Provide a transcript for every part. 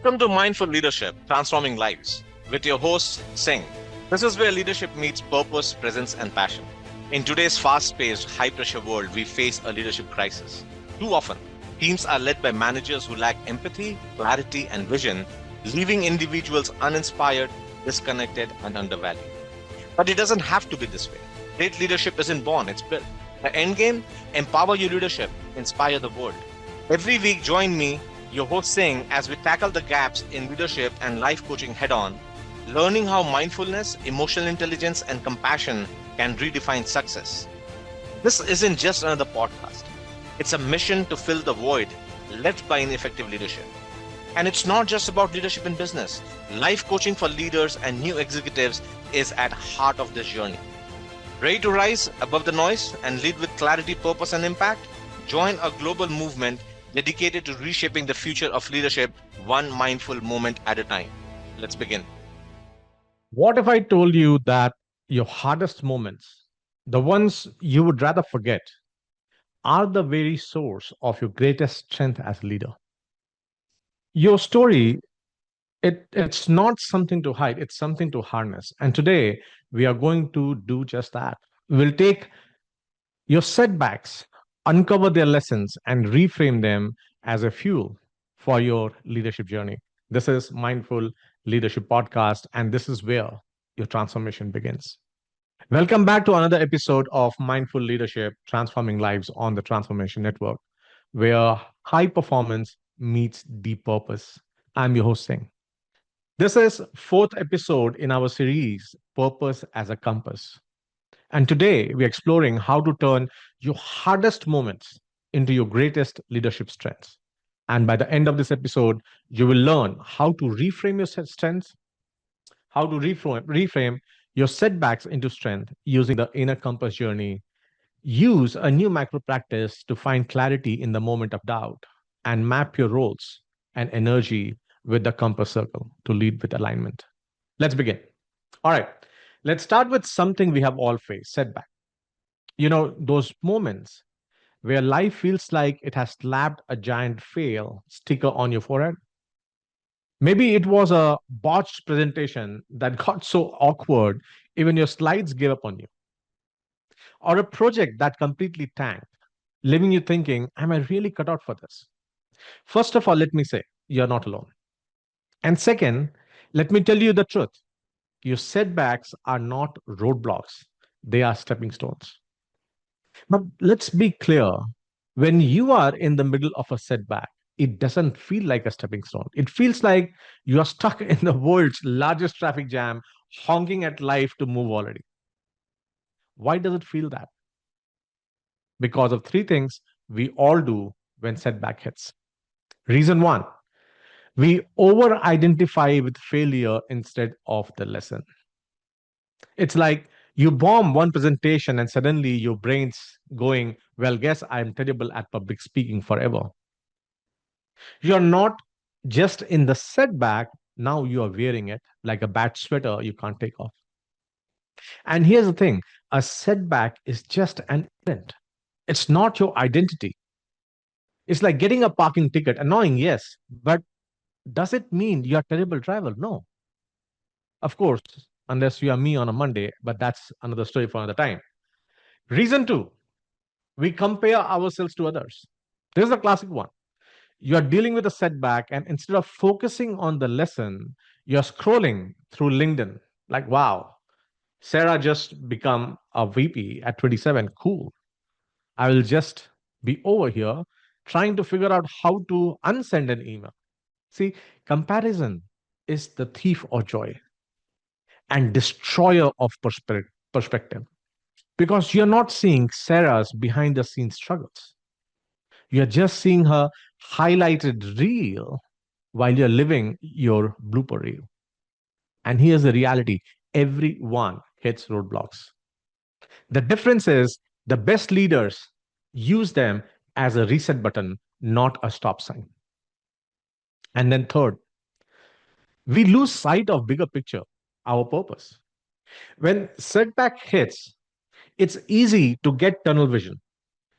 Welcome to Mindful Leadership, Transforming Lives, with your host, Singh. This is where leadership meets purpose, presence, and passion. In today's fast-paced, high-pressure world, we face a leadership crisis. Too often, teams are led by managers who lack empathy, clarity, and vision, leaving individuals uninspired, disconnected, and undervalued. But it doesn't have to be this way. Great leadership isn't born, it's built. The end game: empower your leadership, inspire the world. Every week, join me, your host Singh, as we tackle the gaps in leadership and life coaching head on, learning how mindfulness, emotional intelligence, and compassion can redefine success. This isn't just another podcast, it's a mission to fill the void left by ineffective leadership. And it's not just about leadership in business. Life coaching for leaders and new executives is at heart of this journey. Ready to rise above the noise and lead with clarity, purpose, and impact? Join a global movement dedicated to reshaping the future of leadership one mindful moment at a time. Let's begin. What if I told you that your hardest moments, the ones you would rather forget, are the very source of your greatest strength as a leader? Your story, it's not something to hide, it's something to harness. And today, we are going to do just that. We'll take your setbacks, uncover their lessons, and reframe them as a fuel for your leadership journey. This is Mindful Leadership Podcast, and this is where your transformation begins. Welcome back to another episode of Mindful Leadership, Transforming Lives on the Transformation Network, where high performance meets deep purpose. I'm your host, Singh. This is fourth episode in our series, Purpose as a Compass. And today we're exploring how to turn your hardest moments into your greatest leadership strengths. And by the end of this episode, you will learn how to reframe your strengths, how to reframe your setbacks into strength using the inner compass journey. Use a new micro practice to find clarity in the moment of doubt and map your roles and energy with the compass circle to lead with alignment. Let's begin. All right. Let's start with something we have all faced: setback. You know, those moments where life feels like it has slapped a giant fail sticker on your forehead. Maybe it was a botched presentation that got so awkward, even your slides gave up on you, or a project that completely tanked, leaving you thinking, am I really cut out for this? First of all, let me say, you're not alone. And second, let me tell you the truth. Your setbacks are not roadblocks, they are stepping stones. But let's be clear, when you are in the middle of a setback, it doesn't feel like a stepping stone. It feels like you are stuck in the world's largest traffic jam, honking at life to move already. Why does it feel that? Because of three things we all do when setback hits. Reason one, we over identify with failure instead of the lesson. It's like you bomb one presentation and suddenly your brain's going, well, guess I'm terrible at public speaking forever. You're not just in the setback, now you are wearing it like a bad sweater you can't take off. And here's the thing: a setback is just an event, it's not your identity. It's like getting a parking ticket. Annoying, yes, but does it mean you're a terrible driver? No. Of course, unless you are me on a Monday, but that's another story for another time. Reason two, we compare ourselves to others. This is a classic one. You are dealing with a setback, and instead of focusing on the lesson, you're scrolling through LinkedIn like, wow, Sarah just become a VP at 27. Cool. I will just be over here trying to figure out how to unsend an email. See, comparison is the thief of joy and destroyer of perspective, because you're not seeing Sarah's behind the scenes struggles. You're just seeing her highlighted reel while you're living your blooper reel. And here's the reality: everyone hits roadblocks. The difference is the best leaders use them as a reset button, not a stop sign. And then, third, we lose sight of bigger picture, our purpose. When setback hits, it's easy to get tunnel vision.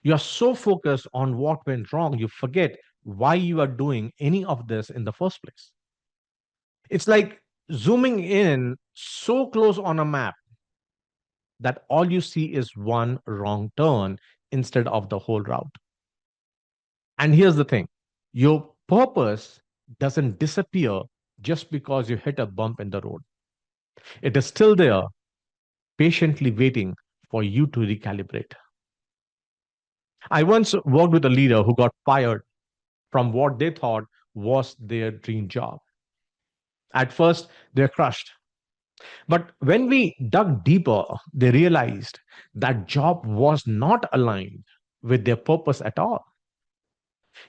You are so focused on what went wrong, you forget why you are doing any of this in the first place. It's like zooming in so close on a map that all you see is one wrong turn instead of the whole route. And here's the thing, your purpose doesn't disappear just because you hit a bump in the road. It is still there, patiently waiting for you to recalibrate. I once worked with a leader who got fired from what they thought was their dream job. At first, they're crushed. But when we dug deeper, they realized that job was not aligned with their purpose at all.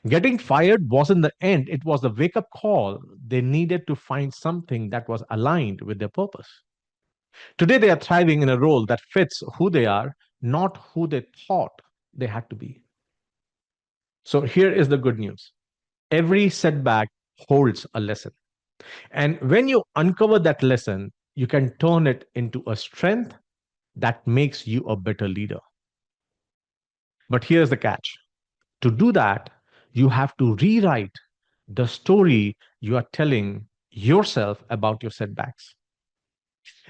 Getting fired wasn't the end, it was the wake up call. They needed to find something that was aligned with their purpose. Today, they are thriving in a role that fits who they are, not who they thought they had to be. So, here is the good news, every setback holds a lesson. And when you uncover that lesson, you can turn it into a strength that makes you a better leader. But here's the catch, to do that, you have to rewrite the story you are telling yourself about your setbacks.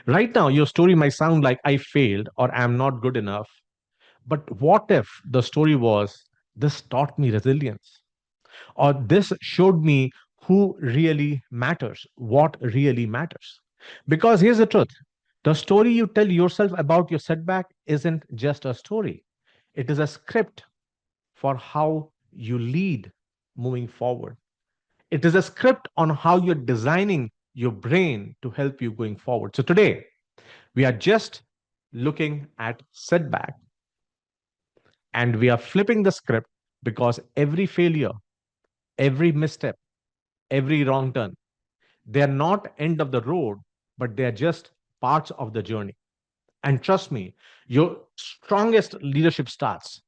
Right now, your story might sound like I failed or I'm not good enough. But what if the story was this taught me resilience or this showed me who really matters, what really matters? Because here's the truth, the story you tell yourself about your setback isn't just a story, it is a script for how you lead moving forward. It is a script on how you're designing your brain to help you going forward. So today, we are just looking at setback and we are flipping the script because every failure, every misstep, every wrong turn, they're not end of the road, but they're just parts of the journey. And trust me, your strongest leadership starts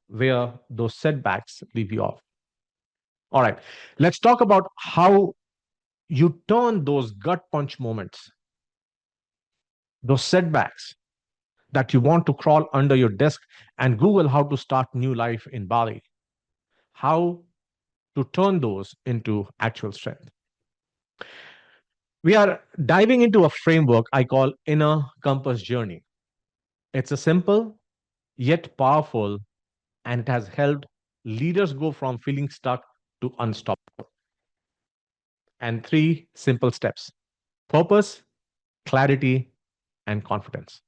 where those setbacks leave you off. All right, let's talk about how you turn those gut punch moments, those setbacks that you want to crawl under your desk and Google how to start new life in Bali, how to turn those into actual strength. We are diving into a framework I call Inner Compass Journey. It's a simple yet powerful, and it has helped leaders go from feeling stuck to unstoppable. And three simple steps: purpose, clarity, and confidence.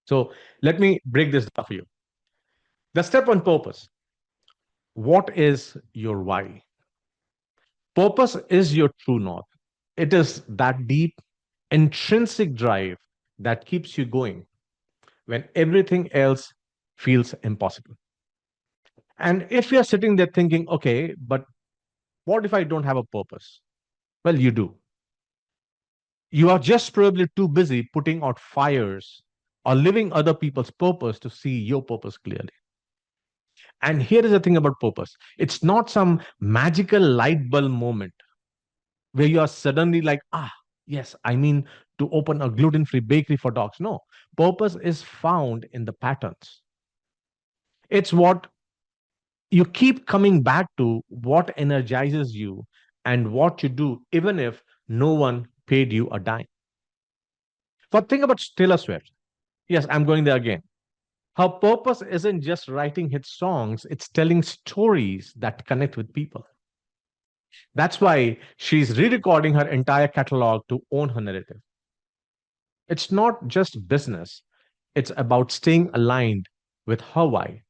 So let me break this down for you. The step on purpose, what is your why? Purpose is your true north. It is that deep, intrinsic drive that keeps you going when everything else feels impossible. And if you're sitting there thinking, okay, but what if I don't have a purpose? Well, you do. You are just probably too busy putting out fires or living other people's purpose to see your purpose clearly. And here is the thing about purpose, it's not some magical light bulb moment where you are suddenly like, ah, yes, I mean to open a gluten free bakery for dogs. No, purpose is found in the patterns. It's what you keep coming back to, what energizes you, and what you do, even if no one paid you a dime. For think about Taylor Swift. Yes, I'm going there again. Her purpose isn't just writing hit songs, it's telling stories that connect with people. That's why she's re recording her entire catalog to own her narrative. It's not just business, it's about staying aligned with her why.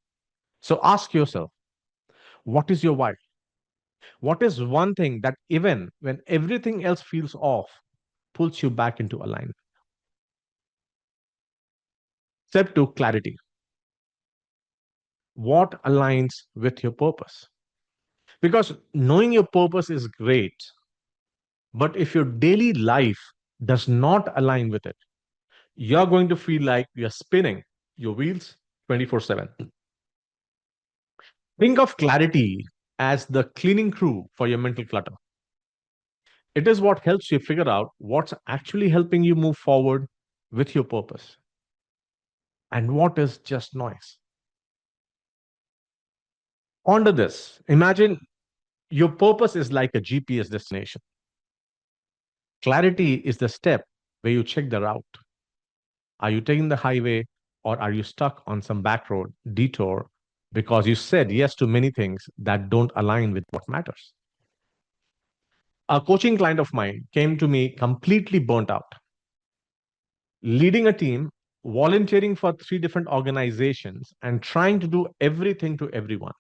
So ask yourself, what is your why? What is one thing that, even when everything else feels off, pulls you back into alignment? Step two, clarity. What aligns with your purpose? Because knowing your purpose is great, but if your daily life does not align with it, you're going to feel like you're spinning your wheels 24/7. Think of clarity as the cleaning crew for your mental clutter. It is what helps you figure out what's actually helping you move forward with your purpose and what is just noise. Under this, imagine your purpose is like a GPS destination. Clarity is the step where you check the route. Are you taking the highway or are you stuck on some back road detour because you said yes to many things that don't align with what matters? A coaching client of mine came to me completely burnt out, leading a team, volunteering for three different organizations, and trying to do everything to everyone.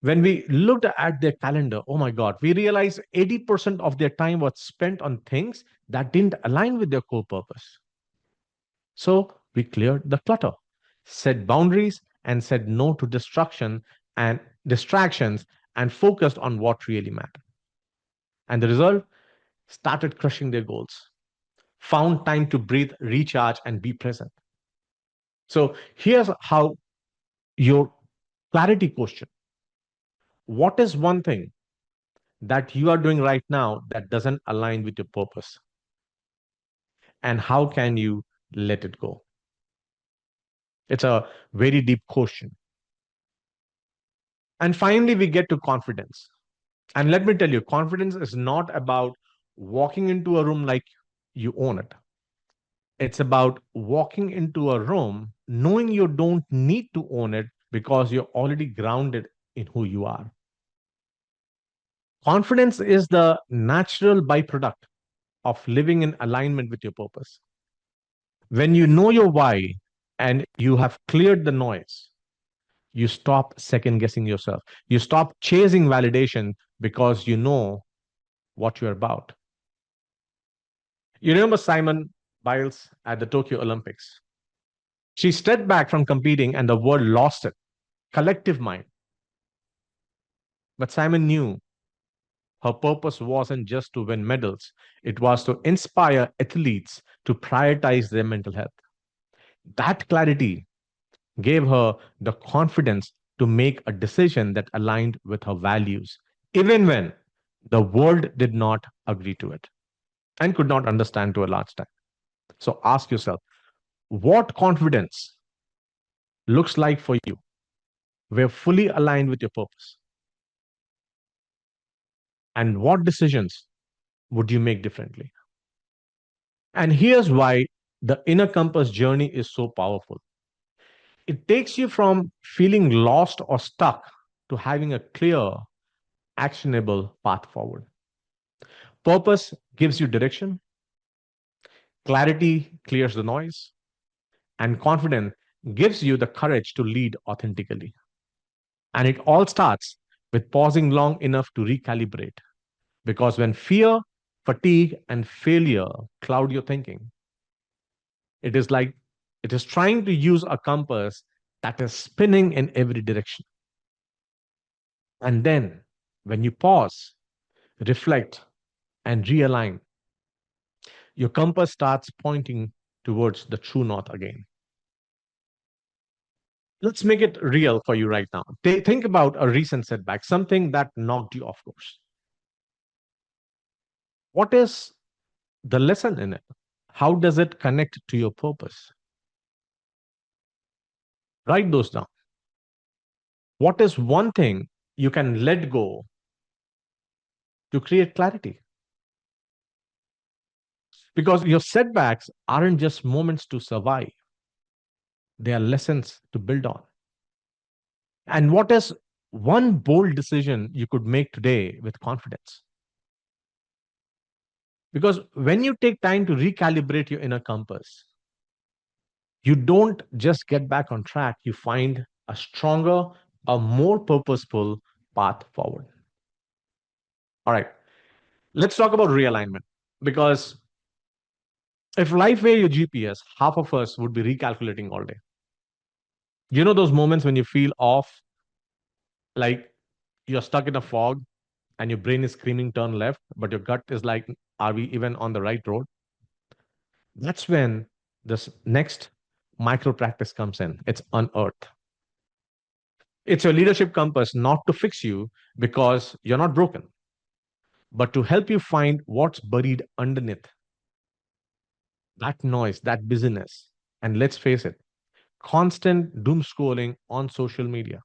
When we looked at their calendar, oh my God, we realized 80% of their time was spent on things that didn't align with their core purpose. So we cleared the clutter, set boundaries, and said no to destruction and distractions and focused on what really mattered. And the result started crushing their goals, found time to breathe, recharge, and be present. So here's how your clarity question: what is one thing that you are doing right now that doesn't align with your purpose? And how can you let it go? It's a very deep question. And finally, we get to confidence. And let me tell you, confidence is not about walking into a room like you own it. It's about walking into a room knowing you don't need to own it because you're already grounded in who you are. Confidence is the natural byproduct of living in alignment with your purpose. When you know your why and you have cleared the noise, you stop second guessing yourself. You stop chasing validation because you know what you're about. You remember Simon Biles at the Tokyo Olympics? She stepped back from competing and the world lost it. Collective mind. But Simon knew her purpose wasn't just to win medals, it was to inspire athletes to prioritize their mental health. That clarity gave her the confidence to make a decision that aligned with her values, even when the world did not agree to it and could not understand to a large time. So ask yourself, what confidence looks like for you? We're fully aligned with your purpose. And what decisions would you make differently? And here's why the inner compass journey is so powerful. It takes you from feeling lost or stuck to having a clear, actionable path forward. Purpose gives you direction, clarity clears the noise, and confidence gives you the courage to lead authentically. And it all starts with pausing long enough to recalibrate. Because when fear, fatigue, and failure cloud your thinking, it is like it is trying to use a compass that is spinning in every direction. And then, when you pause, reflect, and realign, your compass starts pointing towards the true north again. Let's make it real for you right now. Think about a recent setback, something that knocked you off course. What is the lesson in it? How does it connect to your purpose? Write those down. What is one thing you can let go to create clarity? Because your setbacks aren't just moments to survive, they are lessons to build on. And what is one bold decision you could make today with confidence? Because when you take time to recalibrate your inner compass, you don't just get back on track, you find a stronger, a more purposeful path forward. All right, let's talk about realignment. Because if life were your GPS, half of us would be recalculating all day. You know those moments when you feel off, like you're stuck in a fog and your brain is screaming turn left, but your gut is like, are we even on the right road? That's when this next micro practice comes in. It's unearth. It's your leadership compass not to fix you because you're not broken, but to help you find what's buried underneath that noise, that busyness. And let's face it, constant doom scrolling on social media.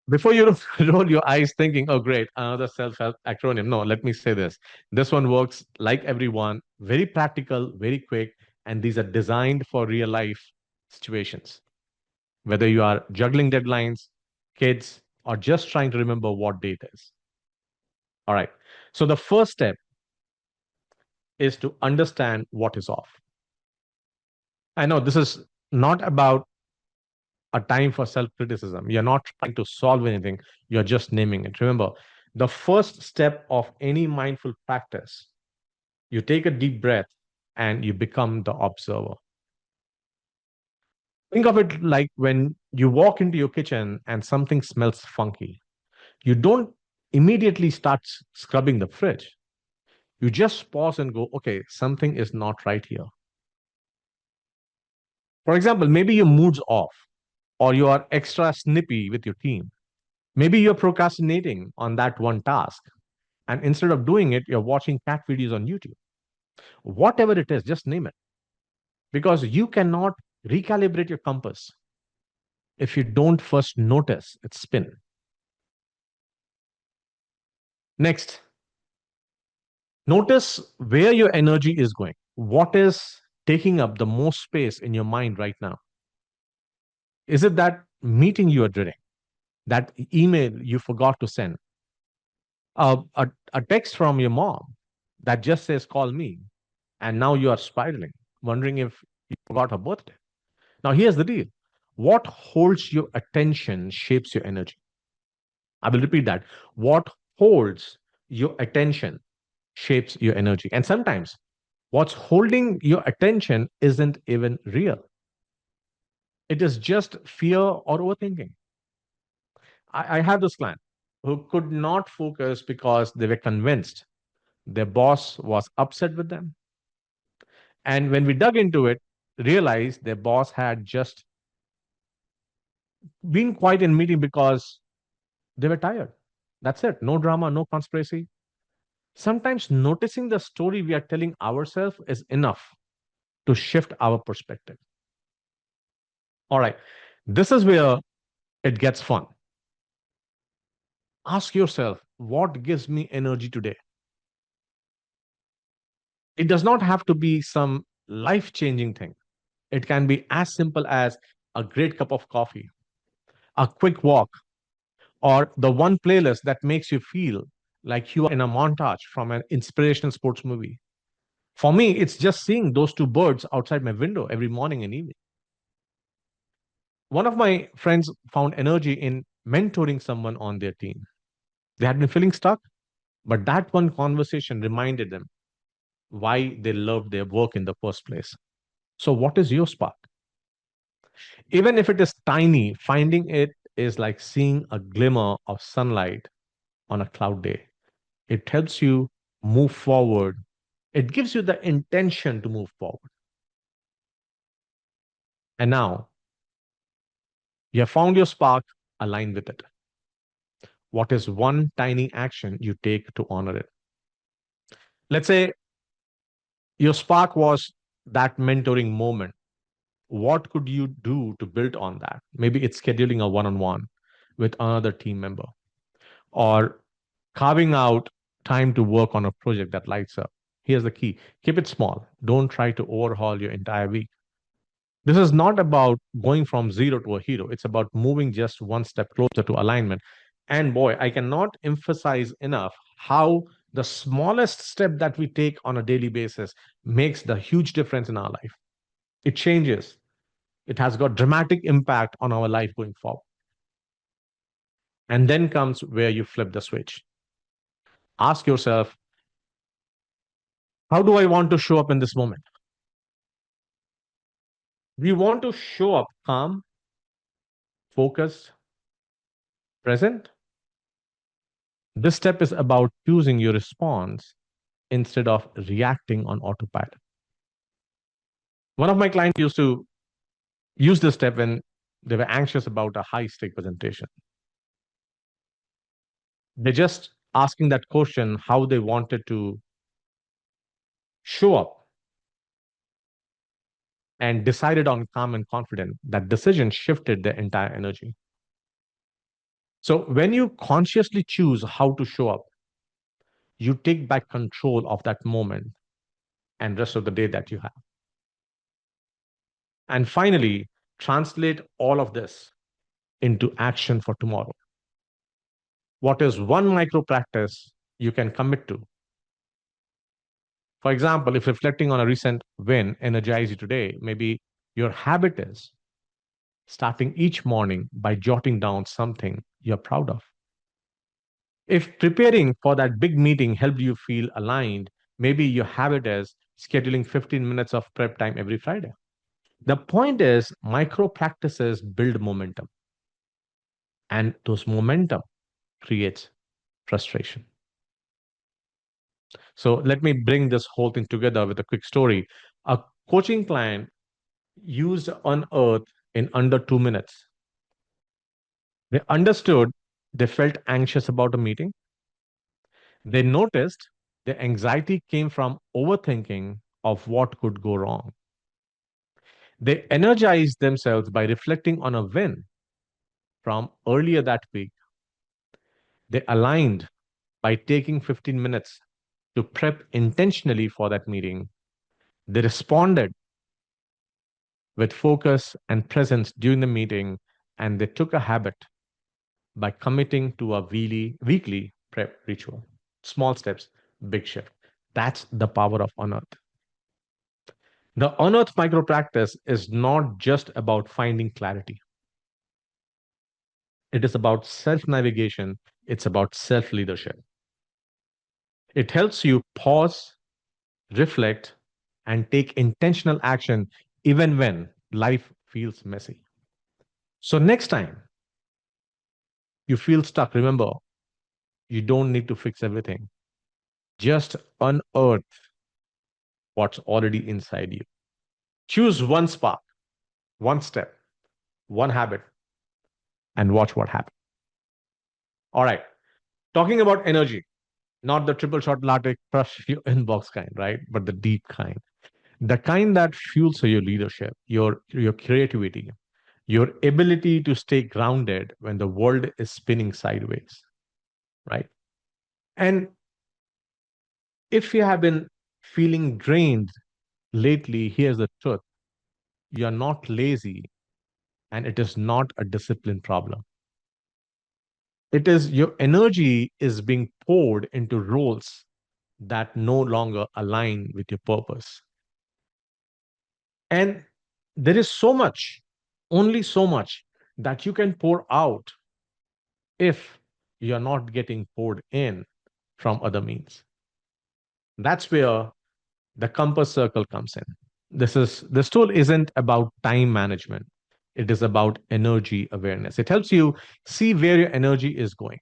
Before you roll your eyes thinking, oh, great, another self help acronym. No, let me say this. This one works like everyone, very practical, very quick, and these are designed for real life situations. Whether you are juggling deadlines, kids, or just trying to remember what date is. All right. So the first step is to understand what is off. I know this is not about a time for self criticism. You're not trying to solve anything, you're just naming it. Remember, the first step of any mindful practice, you take a deep breath and you become the observer. Think of it like when you walk into your kitchen and something smells funky. You don't immediately start scrubbing the fridge. You just pause and go, okay, something is not right here. For example, maybe your mood's off or you are extra snippy with your team. Maybe you're procrastinating on that one task. And instead of doing it, you're watching cat videos on YouTube. Whatever it is, just name it. Because you cannot recalibrate your compass if you don't first notice its spin. Next, notice where your energy is going. What is taking up the most space in your mind right now? Is it that meeting you are dreading? That email you forgot to send? A text from your mom that just says, call me, and now you are spiraling, wondering if you forgot her birthday. Now, here's the deal: what holds your attention shapes your energy. I will repeat that. What holds your attention shapes your energy. And sometimes what's holding your attention isn't even real, it is just fear or overthinking. I have this client who could not focus because they were convinced their boss was upset with them. And when we dug into it, realized their boss had just been quiet in meeting because they were tired. That's it. No drama, no conspiracy. Sometimes noticing the story we are telling ourselves is enough to shift our perspective. All right. This is where it gets fun. Ask yourself, what gives me energy today? It does not have to be some life changing thing. It can be as simple as a great cup of coffee, a quick walk, or the one playlist that makes you feel like you are in a montage from an inspirational sports movie. For me, it's just seeing those two birds outside my window every morning and evening. One of my friends found energy in mentoring someone on their team. They had been feeling stuck, but that one conversation reminded them why they loved their work in the first place. So, what is your spark? Even if it is tiny, finding it is like seeing a glimmer of sunlight on a cloud day. It helps you move forward, it gives you the intention to move forward. And now you have found your spark, align with it. What is one tiny action you take to honor it? Let's say your spark was that mentoring moment. What could you do to build on that? Maybe it's scheduling a one on one with another team member or carving out time to work on a project that lights up. Here's the key: keep it small. Don't try to overhaul your entire week. This is not about going from zero to a hero. It's about moving just one step closer to alignment. And boy, I cannot emphasize enough how the smallest step that we take on a daily basis makes the huge difference in our life. It changes. It has got dramatic impact on our life going forward. And then comes where you flip the switch. Ask yourself, how do I want to show up in this moment? We want to show up calm, focused, present. This step is about choosing your response instead of reacting on autopilot. One of my clients used to use this step when they were anxious about a high stake presentation. They're just asking that question how they wanted to show up and decided on calm and confident. That decision shifted their entire energy. So when you consciously choose how to show up, you take back control of that moment and rest of the day that you have. And finally, translate all of this into action for tomorrow. What is one micro practice you can commit to? For example, if reflecting on a recent win energizes you today, maybe your habit is starting each morning by jotting down something you're proud of. If preparing for that big meeting helped you feel aligned, maybe your habit is scheduling 15 minutes of prep time every Friday. The point is, micro practices build momentum, and those momentum creates frustration. So let me bring this whole thing together with a quick story. A coaching client used Unearth in under 2 minutes. They understood they felt anxious about a meeting. They noticed the anxiety came from overthinking of what could go wrong. They energized themselves by reflecting on a win from earlier that week. They aligned by taking 15 minutes to prep intentionally for that meeting. They responded with focus and presence during the meeting, and they took a habit by committing to a weekly prep ritual. Small steps, big shift. That's the power of Unearth. The Unearth micro practice is not just about finding clarity, it is about self navigation, it's about self leadership. It helps you pause, reflect, and take intentional action even when life feels messy. So, next time you feel stuck, remember, you don't need to fix everything. Just unearth what's already inside you. Choose one spark, one step, one habit, and watch what happens. All right. Talking about energy, not the triple shot latte crush your inbox kind, right? But the deep kind. The kind that fuels your leadership, your creativity, your ability to stay grounded when the world is spinning sideways, right? And if you have been feeling drained lately, here's the truth. You're not lazy and it is not a discipline problem. It is your energy is being poured into roles that no longer align with your purpose. And there is so much, only so much that you can pour out if you're not getting poured in from other means. That's where the compass circle comes in. This tool isn't about time management. It is about energy awareness. It helps you see where your energy is going,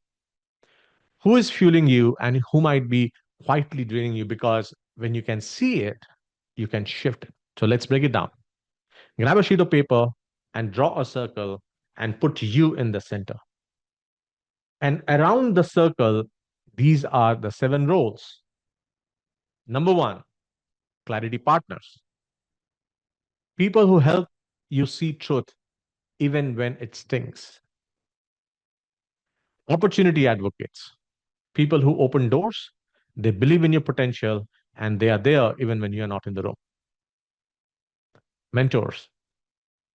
who is fueling you, and who might be quietly draining you. Because when you can see it, you can shift it. So let's break it down. Grab a sheet of paper and draw a circle and put you in the center. And around the circle, these are the 7 roles. Number one, clarity partners, people who help you see truth even when it stings. Opportunity advocates, people who open doors, they believe in your potential, and they are there even when you're not in the room. Mentors,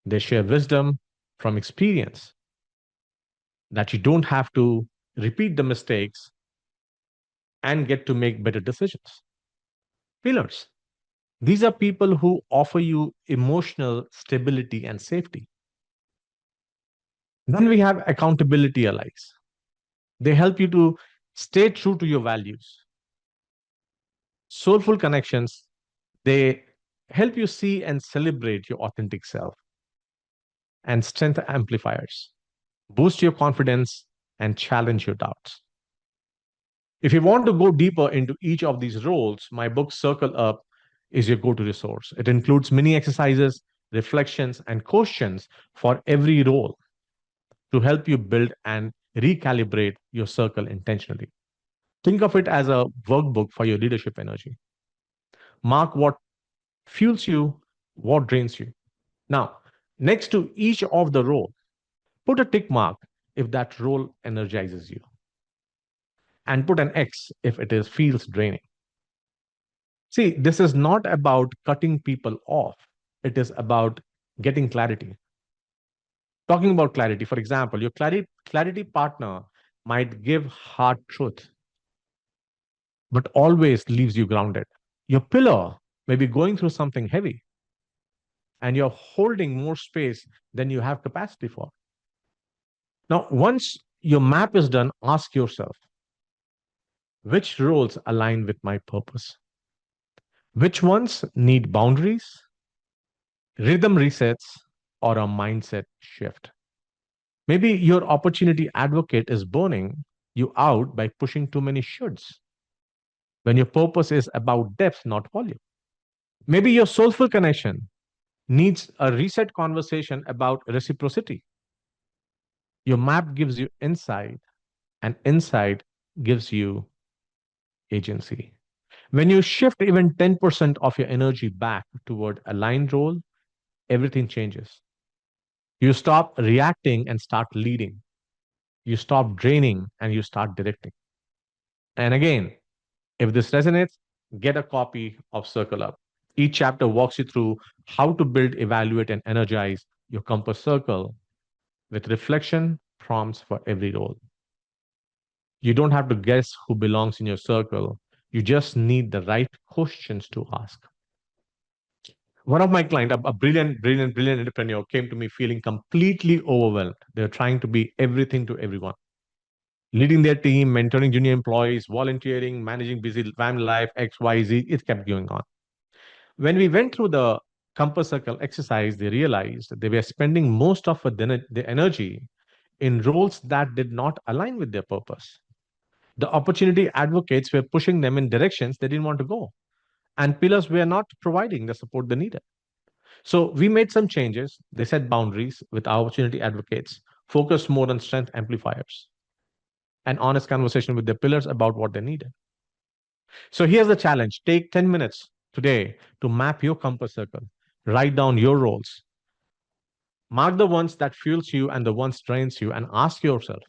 they share wisdom from experience that you don't have to repeat the mistakes and get to make better decisions. Healers, these are people who offer you emotional stability and safety. Then we have accountability allies. They help you to stay true to your values. Soulful connections, they help you see and celebrate your authentic self. And strength amplifiers, boost your confidence and challenge your doubts. If you want to go deeper into each of these roles, my book Circle Up is your go to resource. It includes mini exercises, reflections, and questions for every role to help you build and recalibrate your circle intentionally. Think of it as a workbook for your leadership energy. Mark what fuels you, what drains you. Now, next to each of the role, put a tick mark if that role energizes you, and put an X if it is feels draining. See, this is not about cutting people off. It is about getting clarity. Talking about clarity, for example, your clarity partner might give hard truth, but always leaves you grounded. Your pillar may be going through something heavy, and you're holding more space than you have capacity for. Now, once your map is done, ask yourself, which roles align with my purpose? Which ones need boundaries, rhythm resets, or a mindset shift? Maybe your opportunity advocate is burning you out by pushing too many shoulds when your purpose is about depth, not volume. Maybe your soulful connection needs a reset conversation about reciprocity. Your map gives you insight, and insight gives you agency. When you shift even 10% of your energy back toward aligned role, everything changes. You stop reacting and start leading. You stop draining and you start directing. And again, if this resonates, get a copy of Circle Up. Each chapter walks you through how to build, evaluate, and energize your compass circle with reflection prompts for every role. You don't have to guess who belongs in your circle. You just need the right questions to ask. One of my clients, a brilliant entrepreneur, came to me feeling completely overwhelmed. They're trying to be everything to everyone, leading their team, mentoring junior employees, volunteering, managing busy family life, X, Y, Z. It kept going on. When we went through the compass circle exercise, they realized they were spending most of their energy in roles that did not align with their purpose. The opportunity advocates were pushing them in directions they didn't want to go, and pillars were not providing the support they needed. So we made some changes. They set boundaries with our opportunity advocates, focused more on strength amplifiers, and honest conversation with their pillars about what they needed. So here's the challenge. Take 10 minutes today to map your compass circle. Write down your roles. Mark the ones that fuels you and the ones drains you, and ask yourself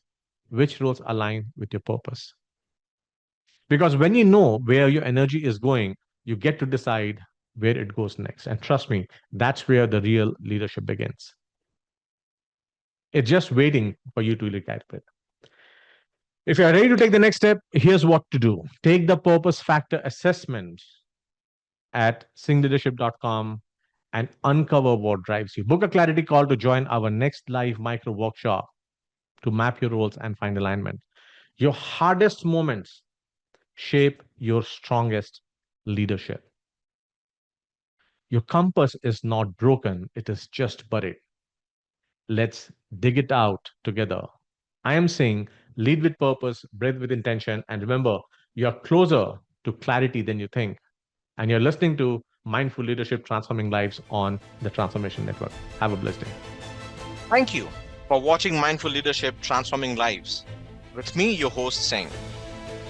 which roles align with your purpose. Because when you know where your energy is going, you get to decide where it goes next. And trust me, that's where the real leadership begins. It's just waiting for you to recalibrate. If you're ready to take the next step, here's what to do. Take the purpose factor assessment at singhleadership.com and uncover what drives you. Book a clarity call to join our next live micro workshop to map your roles and find alignment. Your hardest moments shape your strongest leadership. Your compass is not broken, it is just buried. Let's dig it out together. I am saying lead with purpose, breathe with intention, and remember, you're closer to clarity than you think. And you're listening to Mindful Leadership Transforming Lives on the Transformation Network. Have a blessed day. Thank you for watching Mindful Leadership Transforming Lives. With me, your host, Singh.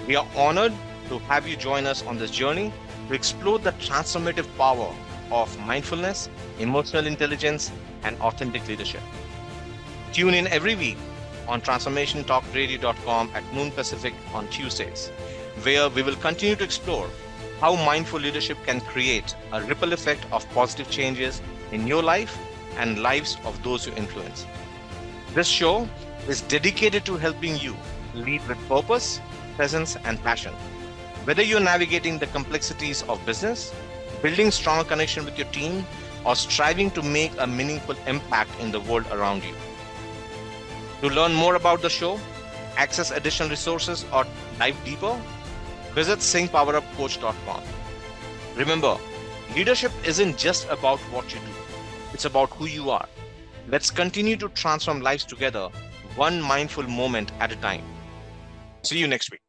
We are honored to have you join us on this journey to explore the transformative power of mindfulness, emotional intelligence, and authentic leadership. Tune in every week on transformationtalkradio.com at noon Pacific on Tuesdays, where we will continue to explore how mindful leadership can create a ripple effect of positive changes in your life and lives of those you influence. This show is dedicated to helping you lead with purpose, presence, and passion. Whether you're navigating the complexities of business, building stronger connection with your team, or striving to make a meaningful impact in the world around you. To learn more about the show, access additional resources, or dive deeper, visit singhpowerupcoach.com. Remember, leadership isn't just about what you do, it's about who you are. Let's continue to transform lives together, one mindful moment at a time. See you next week.